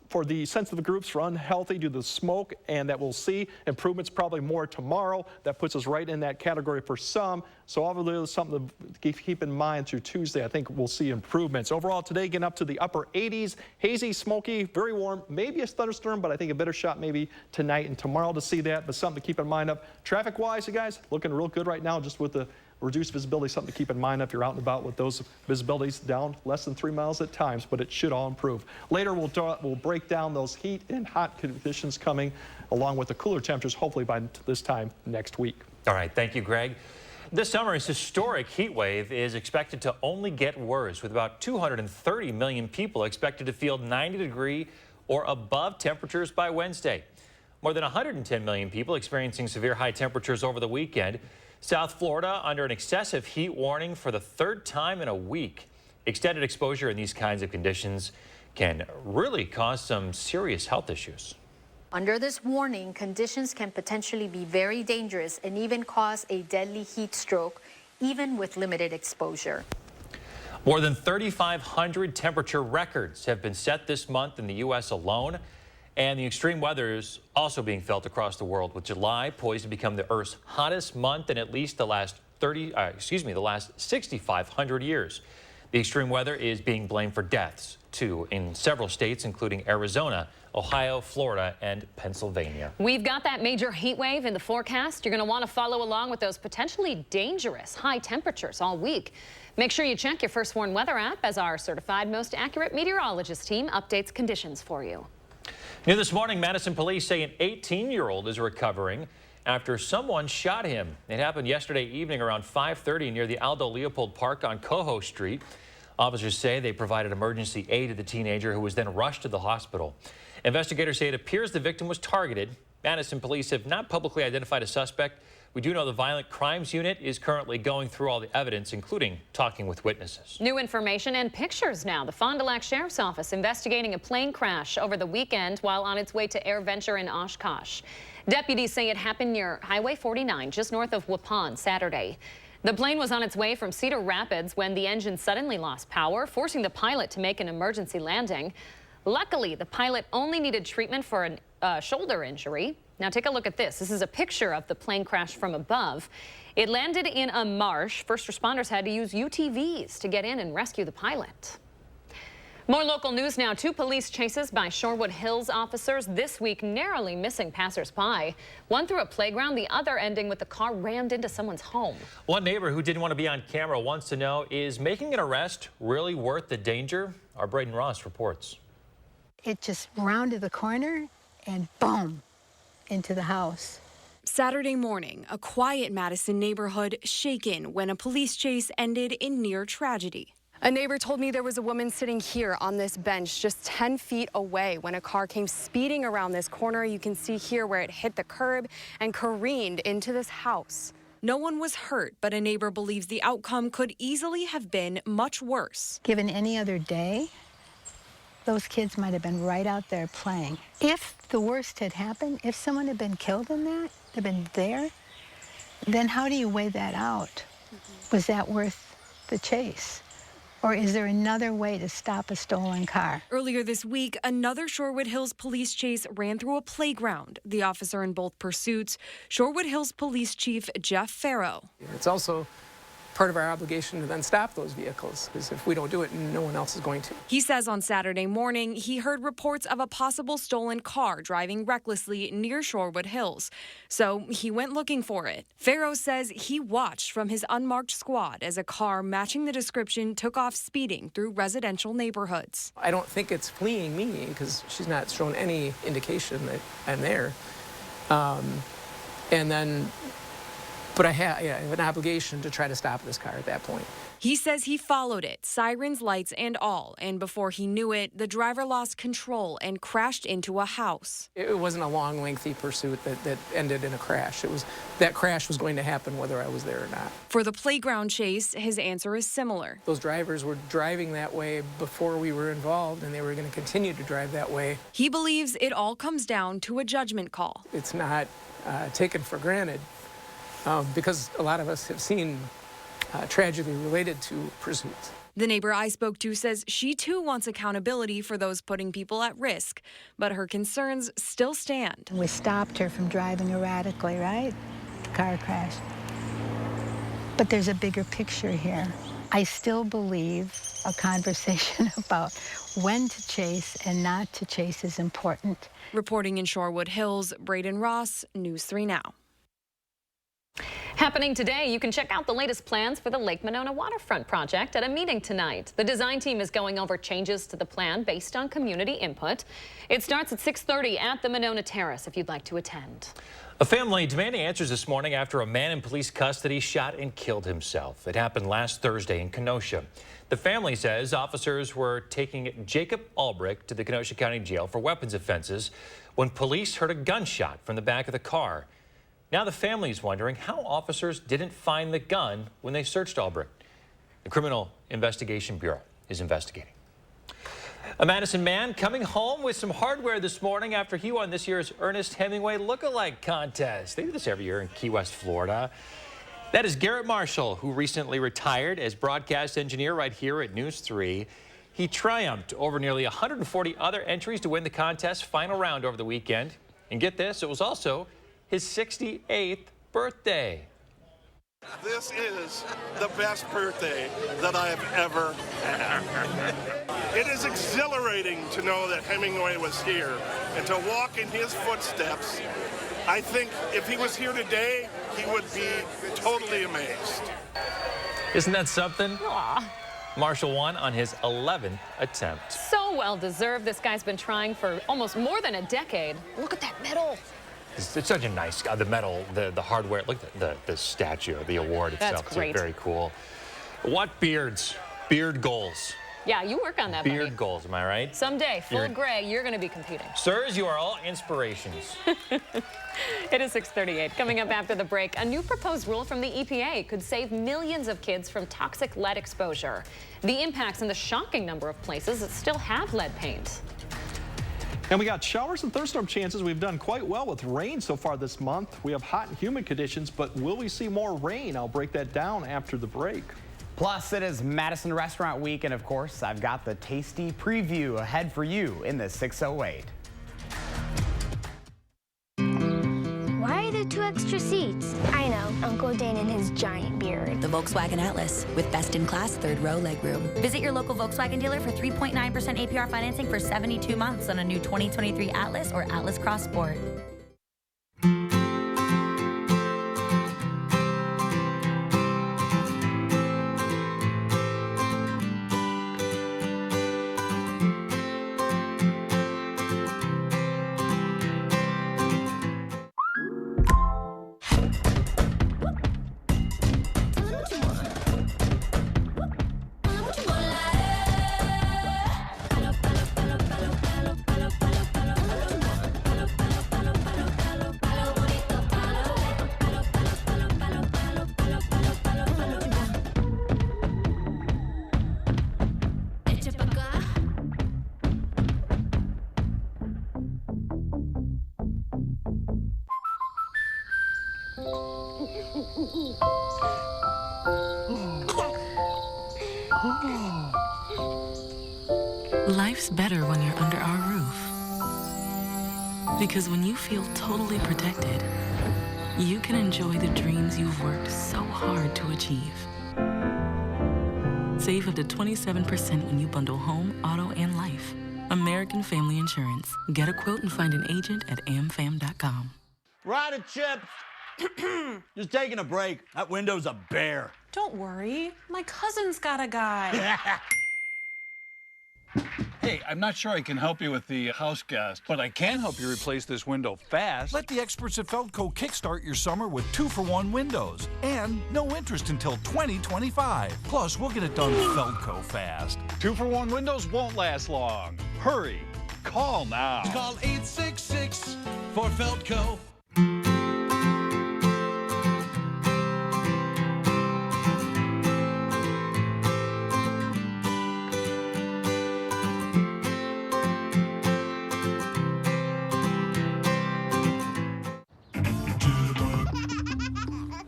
For the sensitive groups for unhealthy due to the smoke, and that we'll see improvements probably more tomorrow. That puts us right in that category for some. So obviously something to keep in mind through Tuesday. I think we'll see improvements. Overall today, getting up to the upper 80s, hazy, smoky, very warm, maybe a thunderstorm, but I think a better shot maybe tonight and tomorrow to see that, but something to keep in mind of. Traffic-wise, you guys, looking real good right now just with the reduced visibility, something to keep in mind if you're out and about with those visibilities down less than 3 miles at times, but it should all improve. Later, we'll break down those heat and hot conditions coming along with the cooler temperatures, hopefully by this time next week. All right, thank you, Greg. This summer's historic heat wave is expected to only get worse, with about 230 million people expected to feel 90-degree or above temperatures by Wednesday. More than 110 million people experiencing severe high temperatures over the weekend. South Florida under an excessive heat warning for the 3rd time in a week. Extended exposure in these kinds of conditions can really cause some serious health issues. Under this warning, conditions can potentially be very dangerous and even cause a deadly heat stroke, even with limited exposure. More than 3,500 temperature records have been set this month in the U.S. alone. And the extreme weather is also being felt across the world, with July poised to become the Earth's hottest month in at least the last 6,500 years. The extreme weather is being blamed for deaths, too, in several states, including Arizona, Ohio, Florida, and Pennsylvania. We've got that major heat wave in the forecast. You're going to want to follow along with those potentially dangerous high temperatures all week. Make sure you check your First Warn weather app as our certified most accurate meteorologist team updates conditions for you. New this morning, Madison police say an 18-year-old is recovering after someone shot him. It happened yesterday evening around 5:30 near the Aldo Leopold Park on Coho Street. Officers say they provided emergency aid to the teenager, who was then rushed to the hospital. Investigators say it appears the victim was targeted. Madison police have not publicly identified a suspect. We do know the Violent Crimes Unit is currently going through all the evidence, including talking with witnesses. New information and pictures now. The Fond du Lac Sheriff's Office investigating a plane crash over the weekend while on its way to Air Venture in Oshkosh. Deputies say it happened near Highway 49, just north of Waupun, Saturday. The plane was on its way from Cedar Rapids when the engine suddenly lost power, forcing the pilot to make an emergency landing. Luckily, the pilot only needed treatment for a shoulder injury. Now take a look at this. This is a picture of the plane crash from above. It landed in a marsh. First responders had to use UTVs to get in and rescue the pilot. More local news now. 2 police chases by Shorewood Hills officers this week narrowly missing passersby. One through a playground, the other ending with the car rammed into someone's home. One neighbor who didn't want to be on camera wants to know, is making an arrest really worth the danger? Our Braden Ross reports. It just rounded the corner and boom, into the house. Saturday morning, a quiet Madison neighborhood shaken when a police chase ended in near tragedy. A neighbor told me there was a woman sitting here on this bench just 10 feet away when a car came speeding around this corner. You can see here where it hit the curb and careened into this house. No one was hurt, but a neighbor believes the outcome could easily have been much worse. Given any other day, those kids might have been right out there playing. If the worst had happened, if someone had been killed in that, had been there, then how do you weigh that out? Was that worth the chase? Or is there another way to stop a stolen car? Earlier this week, another Shorewood Hills police chase ran through a playground. The officer in both pursuits, Shorewood Hills Police Chief Jeff Farrow. It's also part of our obligation to then stop those vehicles, because if we don't do it, no one else is going to. He says on Saturday morning he heard reports of a possible stolen car driving recklessly near Shorewood Hills, so he went looking for it. Farrow says he watched from his unmarked squad as a car matching the description took off speeding through residential neighborhoods. I don't think it's fleeing me, because she's not shown any indication that I'm there. But I have an obligation to try to stop this car at that point. He says he followed it, sirens, lights, and all. And before he knew it, the driver lost control and crashed into a house. It wasn't a long, lengthy pursuit that ended in a crash. That crash was going to happen whether I was there or not. For the playground chase, his answer is similar. Those drivers were driving that way before we were involved, and they were going to continue to drive that way. He believes it all comes down to a judgment call. It's not taken for granted. Because a lot of us have seen tragedy related to pursuits. The neighbor I spoke to says she too wants accountability for those putting people at risk, but her concerns still stand. We stopped her from driving erratically, right? The car crashed. But there's a bigger picture here. I still believe a conversation about when to chase and not to chase is important. Reporting in Shorewood Hills, Braden Ross, News 3 Now. Happening today, you can check out the latest plans for the Lake Monona waterfront project at a meeting tonight. The design team is going over changes to the plan based on community input. It starts at 6:30 at the Monona Terrace if you'd like to attend. A family demanding answers this morning after a man in police custody shot and killed himself. It happened last Thursday in Kenosha. The family says officers were taking Jacob Albrecht to the Kenosha County Jail for weapons offenses when police heard a gunshot from the back of the car. Now the family is wondering how officers didn't find the gun when they searched Albrecht. The Criminal Investigation Bureau is investigating. A Madison man coming home with some hardware this morning after he won this year's Ernest Hemingway Lookalike Contest. They do this every year in Key West, Florida. That is Garrett Marshall, who recently retired as broadcast engineer right here at News 3. He triumphed over nearly 140 other entries to win the contest's final round over the weekend. And get this, it was also his 68th birthday. This is the best birthday that I have ever had. It is exhilarating to know that Hemingway was here and to walk in his footsteps. I think if he was here today, he would be totally amazed. Isn't that something? Aww. Marshall won on his 11th attempt. So well deserved. This guy's been trying for almost more than a decade. Look at that medal. It's such a nice, the medal, the hardware, look at the statue, the award itself. That's great. It's very cool. What beards? Beard goals. Yeah, you work on that, Beard buddy. goals, am I right? Someday, full gray, you're going to be competing. Sirs, you are all inspirations. It is 6:38. Coming up after the break, a new proposed rule from the EPA could save millions of kids from toxic lead exposure. The impacts in the shocking number of places that still have lead paint. And we got showers and thunderstorm chances. We've done quite well with rain so far this month. We have hot and humid conditions, but will we see more rain? I'll break that down after the break. Plus, it is Madison Restaurant Week, and of course, I've got the tasty preview ahead for you in the 608. Why the 2 extra seats. I know, Uncle Dane and his giant beard. The Volkswagen Atlas with best-in-class third-row legroom. Visit your local Volkswagen dealer for 3.9% APR financing for 72 months on a new 2023 Atlas or Atlas Cross Sport. Life's better when you're under our roof. Because when you feel totally protected, you can enjoy the dreams you've worked so hard to achieve. Save up to 27% when you bundle home, auto, and life. American Family Insurance. Get a quote and find an agent at amfam.com. Rider chips. Just taking a break. That window's a bear. Don't worry. My cousin's got a guy. Hey, I'm not sure I can help you with the house gas, but I can help you replace this window fast. Let the experts at Feldco kickstart your summer with 2-for-1 windows and no interest until 2025. Plus, we'll get it done Feldco fast. 2-for-1 windows won't last long. Hurry. Call now. Call 866 for Feldco.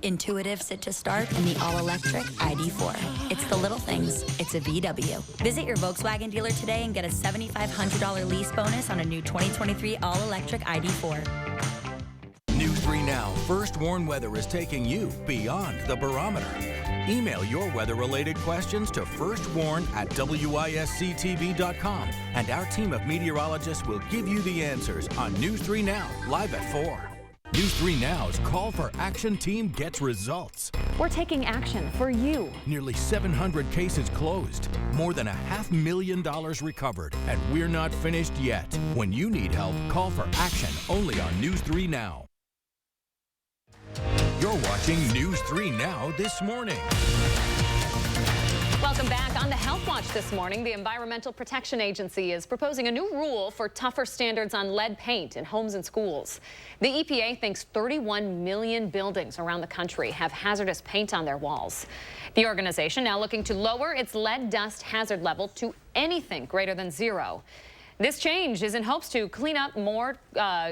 Intuitive sit to start in the all-electric ID4. It's the little things. It's a VW. Visit your Volkswagen dealer today and get a $7,500 lease bonus on a new 2023 all-electric ID4. News 3 Now First Warn Weather is taking you beyond the barometer. Email your weather-related questions to firstwarn@wisctv.com, and our team of meteorologists will give you the answers on News 3 Now, live at 4. News 3 Now's Call for Action team gets results. We're taking action for you. Nearly 700 cases closed, more than $500,000 recovered, and we're not finished yet. When you need help, call for action only on News 3 Now. You're watching News 3 Now this morning. Welcome back. On the Health Watch this morning, the Environmental Protection Agency is proposing a new rule for tougher standards on lead paint in homes and schools. The EPA thinks 31 million buildings around the country have hazardous paint on their walls. The organization now looking to lower its lead dust hazard level to anything greater than 0. This change is in hopes to clean up more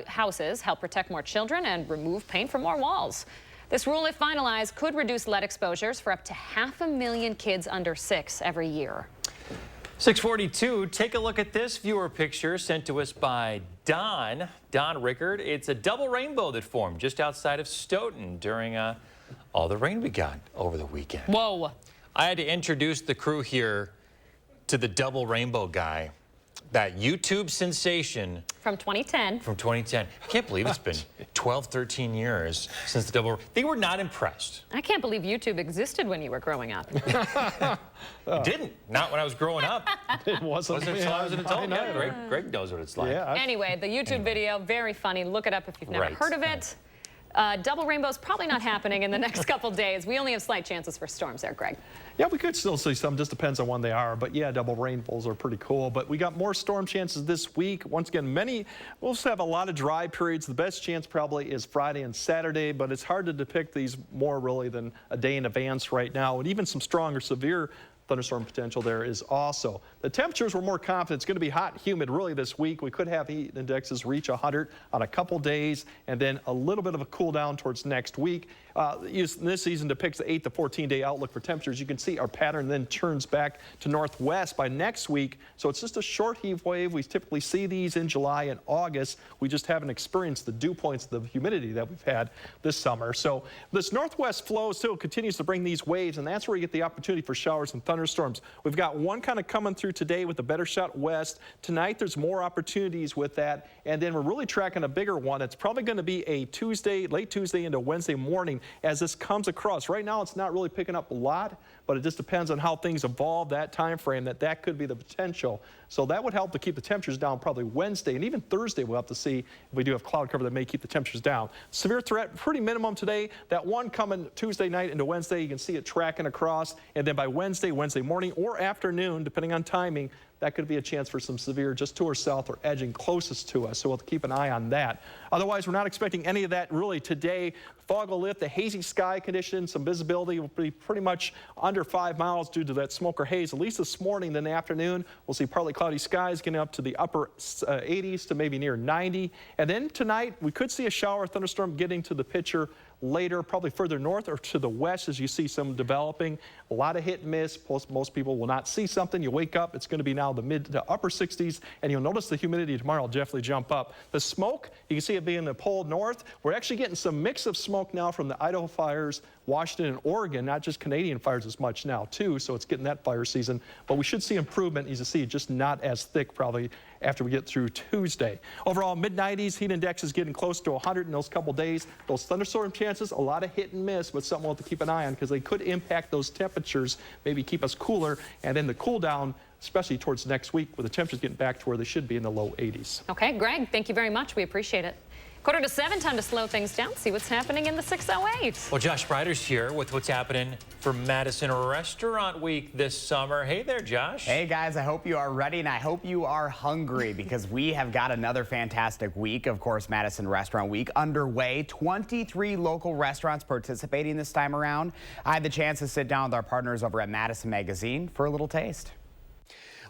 houses, help protect more children, and remove paint from more walls. This rule, if finalized, could reduce lead exposures for up to 500,000 kids under 6 every year. 642, take a look at this viewer picture sent to us by Don Rickard. It's a double rainbow that formed just outside of Stoughton during all the rain we got over the weekend. Whoa. I had to introduce the crew here to the double rainbow guy, that YouTube sensation. From 2010. From 2010. I can't believe it's been 12, 13 years since the double. They were not impressed. I can't believe YouTube existed when you were growing up. It didn't. Not when I was growing up. It wasn't until I was an adult. Yeah, Greg knows what it's like. Yeah, anyway, the YouTube video, very funny. Look it up if you've never heard of it. Double rainbow's probably not happening in the next couple days. We only have slight chances for storms there, Greg. Yeah, we could still see some. Just depends on when they are. But yeah, double rainbows are pretty cool. But we got more storm chances this week. Once again, we'll have a lot of dry periods. The best chance probably is Friday and Saturday, but it's hard to depict these more really than a day in advance right now. And even some strong or severe thunderstorm potential there is also. The temperatures were more confident. It's going to be hot and humid really this week. We could have heat indexes reach 100 on a couple days, and then a little bit of a cool down towards next week. This season depicts the 8 to 14-day outlook for temperatures. You can see our pattern then turns back to northwest by next week. So it's just a short heat wave. We typically see these in July and August. We just haven't experienced the dew points, the humidity that we've had this summer. So this northwest flow still continues to bring these waves, and that's where you get the opportunity for showers and thunderstorms. We've got one kind of coming through today with a better shot west. Tonight there's more opportunities with that, and then we're really tracking a bigger one. It's probably going to be a Tuesday, late Tuesday into Wednesday morning as this comes across. Right now it's not really picking up a lot, but it just depends on how things evolve that time frame, that could be the potential. So that would help to keep the temperatures down probably Wednesday, and even Thursday we'll have to see if we do have cloud cover that may keep the temperatures down. Severe threat, pretty minimum today. That one coming Tuesday night into Wednesday, you can see it tracking across, and then by Wednesday morning or afternoon, depending on timing, that could be a chance for some severe just to our south or edging closest to us. So we'll have to keep an eye on that. Otherwise, we're not expecting any of that really today. Fog will lift, the hazy sky conditions, some visibility will be pretty much under 5 miles due to that smoke or haze. At least this morning, then the afternoon, we'll see partly cloudy skies getting up to the upper 80s to maybe near 90. And then tonight, we could see a shower, thunderstorm getting to the picture later, probably further north or to the west as you see some developing. A lot of hit and miss. Most people will not see something. You wake up, it's going to be now the mid to upper 60s, and you'll notice the humidity tomorrow will definitely jump up. The smoke, you can see it being the pole north. We're actually getting some mix of smoke now from the Idaho fires, Washington and Oregon, not just Canadian fires as much now too, so it's getting that fire season. But we should see improvement, as you see, just not as thick probably after we get through Tuesday. Overall, mid-90s, heat index is getting close to 100 in those couple days. Those thunderstorm chances, a lot of hit and miss, but something we'll have to keep an eye on because they could impact those temperatures, maybe keep us cooler, and then the cool down, especially towards next week, with the temperatures getting back to where they should be in the low 80s. Okay, Greg, thank you very much. We appreciate it. 6:45, time to slow things down, see what's happening in the 608. Well, Josh Breider's here with what's happening for Madison Restaurant Week this summer. Hey there, Josh. Hey, guys. I hope you are ready, and I hope you are hungry because we have got another fantastic week. Of course, Madison Restaurant Week underway. 23 local restaurants participating this time around. I had the chance to sit down with our partners over at Madison Magazine for a little taste.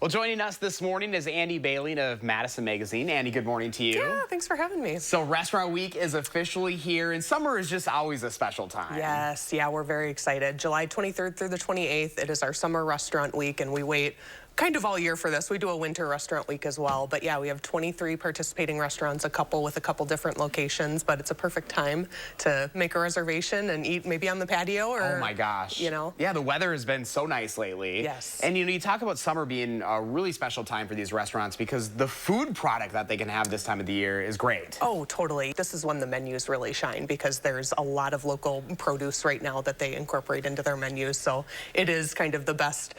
Well, joining us this morning is Andy Bailey of Madison Magazine. Andy, good morning to you. Yeah, thanks for having me. So Restaurant Week is officially here, and summer is just always a special time. Yes, yeah, we're very excited. July 23rd through the 28th, it is our Summer Restaurant Week, and we wait kind of all year for this. We do a winter restaurant week as well, but yeah, we have 23 participating restaurants, a couple with a couple different locations, but it's a perfect time to make a reservation and eat maybe on the patio or, oh my gosh, you know. Yeah, the weather has been so nice lately. Yes. And you know, you talk about summer being a really special time for these restaurants because the food product that they can have this time of the year is great. Oh, totally. This is when the menus really shine because there's a lot of local produce right now that they incorporate into their menus. So it is kind of the best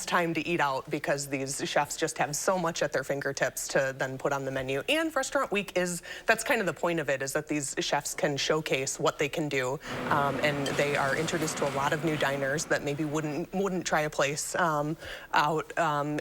time to eat out because these chefs just have so much at their fingertips to then put on the menu. And Restaurant Week that's kind of the point of it, is that these chefs can showcase what they can do. And they are introduced to a lot of new diners that maybe wouldn't try a place out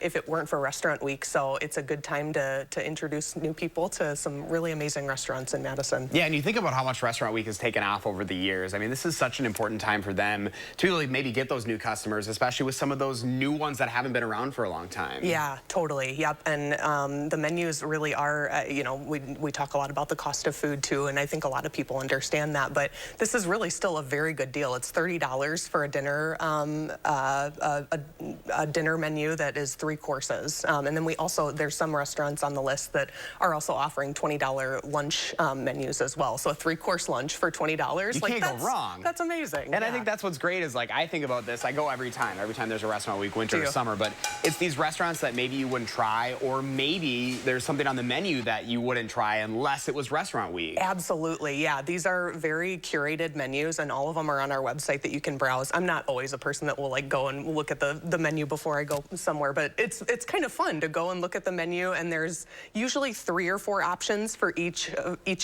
if it weren't for Restaurant Week. So it's a good time to introduce new people to some really amazing restaurants in Madison. Yeah, and you think about how much Restaurant Week has taken off over the years. I mean, this is such an important time for them to really maybe get those new customers, especially with some of those new ones that haven't been around for a long time. Yeah, totally. Yep. And the menus really are, you know, we talk a lot about the cost of food too, and I think a lot of people understand that, but this is really still a very good deal. It's $30 for a dinner, a dinner menu that is 3 courses. And then there's some restaurants on the list that are also offering $20 lunch menus as well. So a 3-course lunch for $20. You can't go wrong. That's amazing. And I think that's what's great is, like, I think about this, I go every time there's a Restaurant Week, winter or summer, but it's these restaurants that maybe you wouldn't try, or maybe there's something on the menu that you wouldn't try unless it was Restaurant Week. Absolutely, yeah. These are very curated menus, and all of them are on our website that you can browse. I'm not always a person that will like go and look at the menu before I go somewhere, but it's kind of fun to go and look at the menu, and there's usually 3 or 4 options for each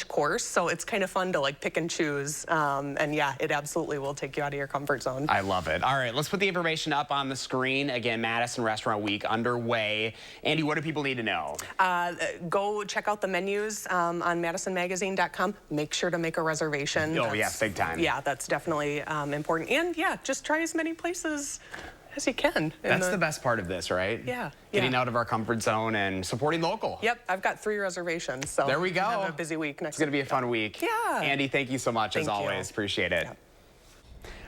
course, so it's kind of fun to like pick and choose. And yeah, it absolutely will take you out of your comfort zone. I love it. All right, let's put the information up on the screen. Again, Madison Restaurant Week underway. Andy, what do people need to know? Go check out the menus on madisonmagazine.com. Make sure to make a reservation. Oh, yeah, big time. Yeah, that's definitely important. And yeah, just try as many places as you can. That's the best part of this, right? Yeah. Getting out of our comfort zone and supporting local. Yep, I've got 3 reservations, so there we go. Have a busy week next week. It's going to be a fun week. Yeah. Andy, thank you so much as always. Appreciate it. Yep.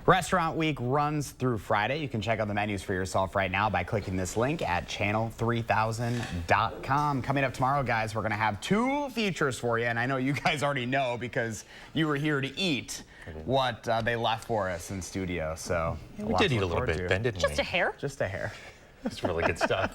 Restaurant Week runs through Friday. You can check out the menus for yourself right now by clicking this link at channel3000.com. Coming up tomorrow, guys, we're going to have 2 features for you. And I know you guys already know because you were here to eat what they left for us in studio. So we did eat a little bit, Ben, didn't we? Just a hair. Just a hair. It's really good stuff.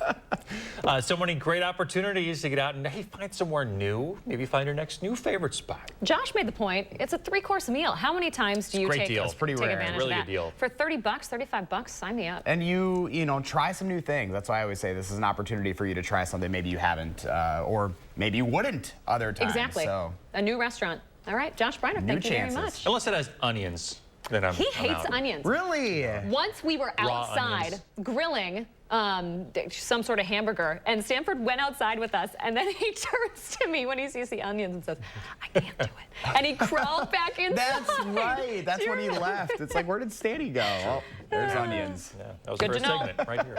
So many great opportunities to get out and find somewhere new. Maybe find your next new favorite spot. Josh made the point. It's a 3-course meal. How many times do you take It's pretty rare. advantage Really of that? good deal. For $30, $35, sign me up. And you know, try some new things. That's why I always say this is an opportunity for you to try something maybe you haven't, or maybe you wouldn't other times. Exactly. So. A new restaurant. All right, Josh Briner, thank you very much. Unless it has onions. Then I'm hates out. onions. Really? Once we were outside grilling some sort of hamburger, and Stanford went outside with us, and then he turns to me when he sees the onions and says, I can't do it. And he crawled back inside. That's right. That's when he left. It's like, where did Stanny go? Oh, there's onions. Yeah, that was Good the to first know. segment right here.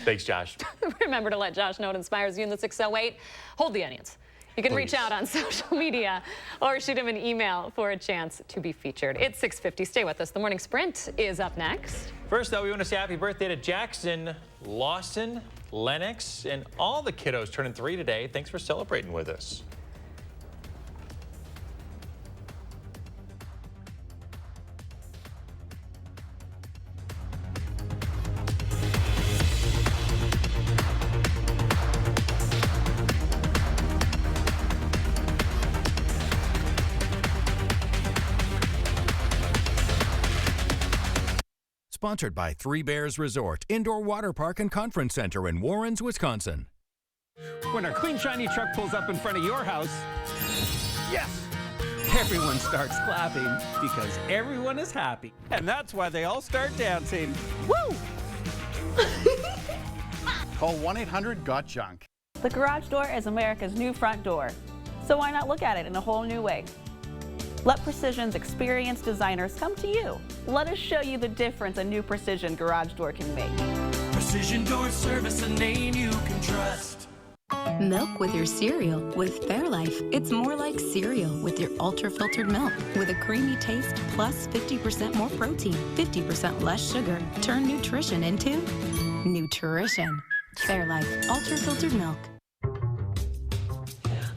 Thanks, Josh. Remember to let Josh know it inspires you in the 608. Hold the onions. You can reach out on social media or shoot him an email for a chance to be featured. It's 6:50. Stay with us. The Morning Sprint is up next. First, though, we want to say happy birthday to Jackson, Lawson, Lennox, and all the kiddos turning 3 today. Thanks for celebrating with us. Sponsored by Three Bears Resort, Indoor Water Park and Conference Center in Warrens, Wisconsin. When our clean, shiny truck pulls up in front of your house, yes! Everyone starts clapping because everyone is happy. And that's why they all start dancing. Woo! Call 1-800-GOT-JUNK. The garage door is America's new front door. So why not look at it in a whole new way? Let Precision's experienced designers come to you. Let us show you the difference a new Precision garage door can make. Precision Door Service, a name you can trust. Milk with your cereal with Fairlife. It's more like cereal with your ultra-filtered milk. With a creamy taste plus 50% more protein, 50% less sugar. Turn nutrition into nutrition. Fairlife ultra-filtered milk.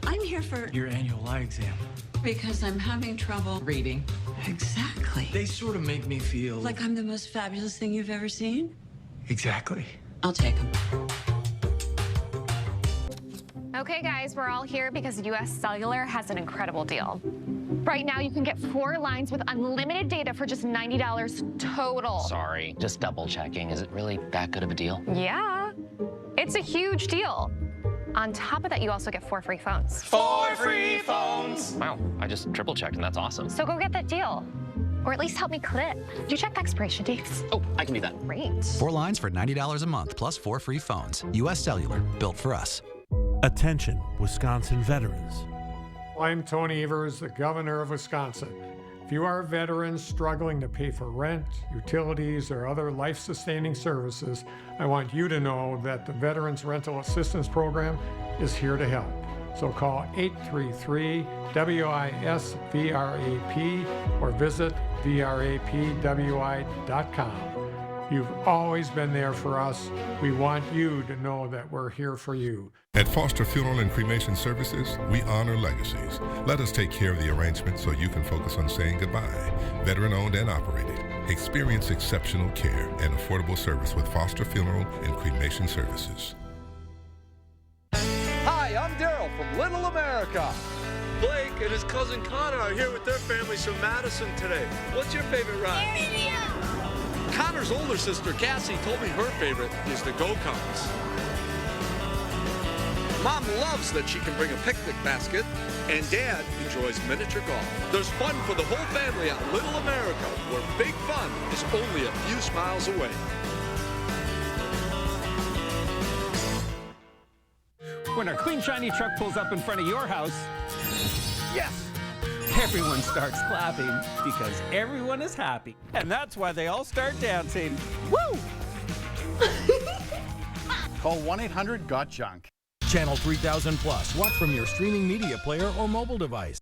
I'm here for your annual eye exam. Because I'm having trouble reading. Exactly. They sort of make me feel Like I'm the most fabulous thing you've ever seen? Exactly. I'll take them. Okay, guys, we're all here because US Cellular has an incredible deal. Right now, you can get 4 lines with unlimited data for just $90 total. Sorry, just double checking. Is it really that good of a deal? Yeah, it's a huge deal. On top of that, you also get 4 free phones. 4 free phones! Wow, I just triple checked and that's awesome. So go get that deal. Or at least help me clip. Do you check the expiration dates? Oh, I can do that. Great. 4 lines for $90 a month plus 4 free phones. US Cellular, built for us. Attention, Wisconsin veterans. I'm Tony Evers, the governor of Wisconsin. If you are a veteran struggling to pay for rent, utilities, or other life-sustaining services, I want you to know that the Veterans Rental Assistance Program is here to help. So call 833-WISC-VRAP or visit vrapwi.com. You've always been there for us. We want you to know that we're here for you. At Foster Funeral and Cremation Services, we honor legacies. Let us take care of the arrangement so you can focus on saying goodbye. Veteran owned and operated. Experience exceptional care and affordable service with Foster Funeral and Cremation Services. Hi, I'm Daryl from Little America. Blake and his cousin Connor are here with their families from Madison today. What's your favorite ride? Connor's older sister, Cassie, told me her favorite is the go-karts. Mom loves that she can bring a picnic basket, and Dad enjoys miniature golf. There's fun for the whole family at Little America, where big fun is only a few miles away. When our clean, shiny truck pulls up in front of your house, yes! Everyone starts clapping because everyone is happy. And that's why they all start dancing. Woo! Call 1-800-GOT-JUNK. Channel 3000 Plus. Watch from your streaming media player or mobile device.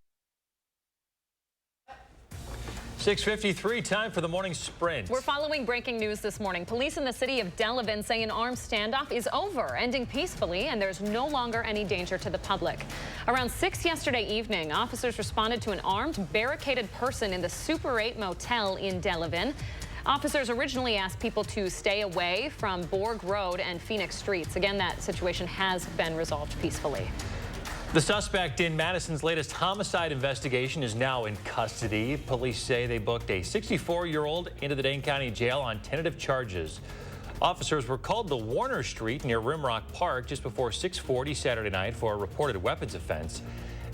6:53, time for the morning sprint. We're following breaking news this morning. Police in the city of Delavan say an armed standoff is over, ending peacefully, and there's no longer any danger to the public. Around 6 yesterday evening, officers responded to an armed, barricaded person in the Super 8 motel in Delavan. Officers originally asked people to stay away from Borg Road and Phoenix Streets. Again, that situation has been resolved peacefully. The suspect in Madison's latest homicide investigation is now in custody. Police say they booked a 64-year-old into the Dane County Jail on tentative charges. Officers were called to Warner Street near Rimrock Park just before 6:40 Saturday night for a reported weapons offense.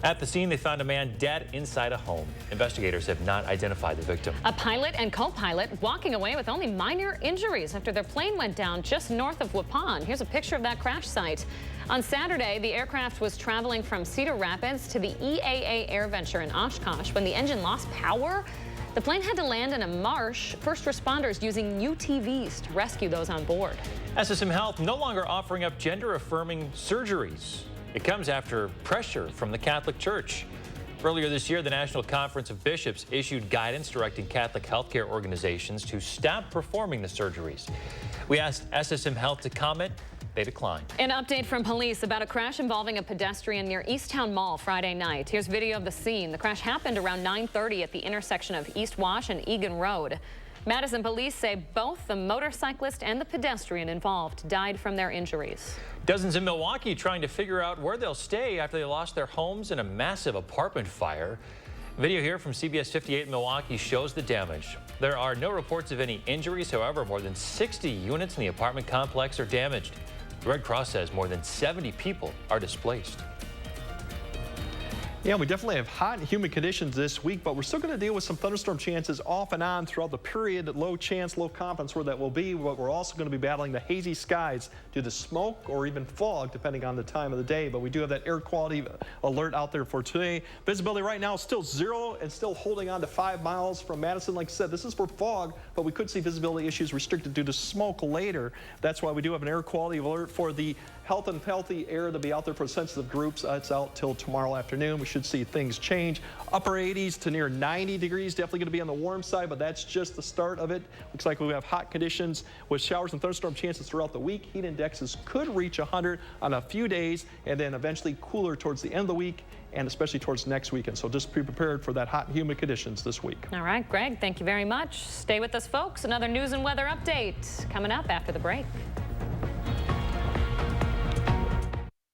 At the scene, they found a man dead inside a home. Investigators have not identified the victim. A pilot and co-pilot walking away with only minor injuries after their plane went down just north of Waupun. Here's a picture of that crash site. On Saturday, the aircraft was traveling from Cedar Rapids to the EAA AirVenture in Oshkosh. When the engine lost power, the plane had to land in a marsh. First responders using UTVs to rescue those on board. SSM Health no longer offering up gender-affirming surgeries. It comes after pressure from the Catholic Church. Earlier this year, the National Conference of Bishops issued guidance directing Catholic healthcare organizations to stop performing the surgeries. We asked SSM Health to comment. They declined. An update from police about a crash involving a pedestrian near Easttown Mall Friday night. Here's video of the scene. The crash happened around 9:30 at the intersection of East Wash and Egan Road. Madison police say both the motorcyclist and the pedestrian involved died from their injuries. Dozens in Milwaukee trying to figure out where they'll stay after they lost their homes in a massive apartment fire. Video here from CBS 58 Milwaukee shows the damage. There are no reports of any injuries. However, more than 60 units in the apartment complex are damaged. The Red Cross says more than 70 people are displaced. Yeah, we definitely have hot and humid conditions this week, but we're still going to deal with some thunderstorm chances off and on throughout the period. Low chance, low confidence where that will be, but we're also going to be battling the hazy skies due to smoke or even fog, depending on the time of the day. But we do have that air quality alert out there for today. Visibility right now is still 0 and still holding on to 5 miles from Madison. Like I said, this is for fog, but we could see visibility issues restricted due to smoke later. That's why we do have an air quality alert for the health and healthy air to be out there for sensitive groups. It's out till tomorrow afternoon. We should see things change. Upper 80s to near 90 degrees, definitely going to be on the warm side, but that's just the start of it. Looks like we have hot conditions with showers and thunderstorm chances throughout the week. Heat indexes could reach 100 on a few days and then eventually cooler towards the end of the week and especially towards next weekend. So just be prepared for that hot and humid conditions this week. All right, Greg, thank you very much. Stay with us, folks. Another news and weather update coming up after the break.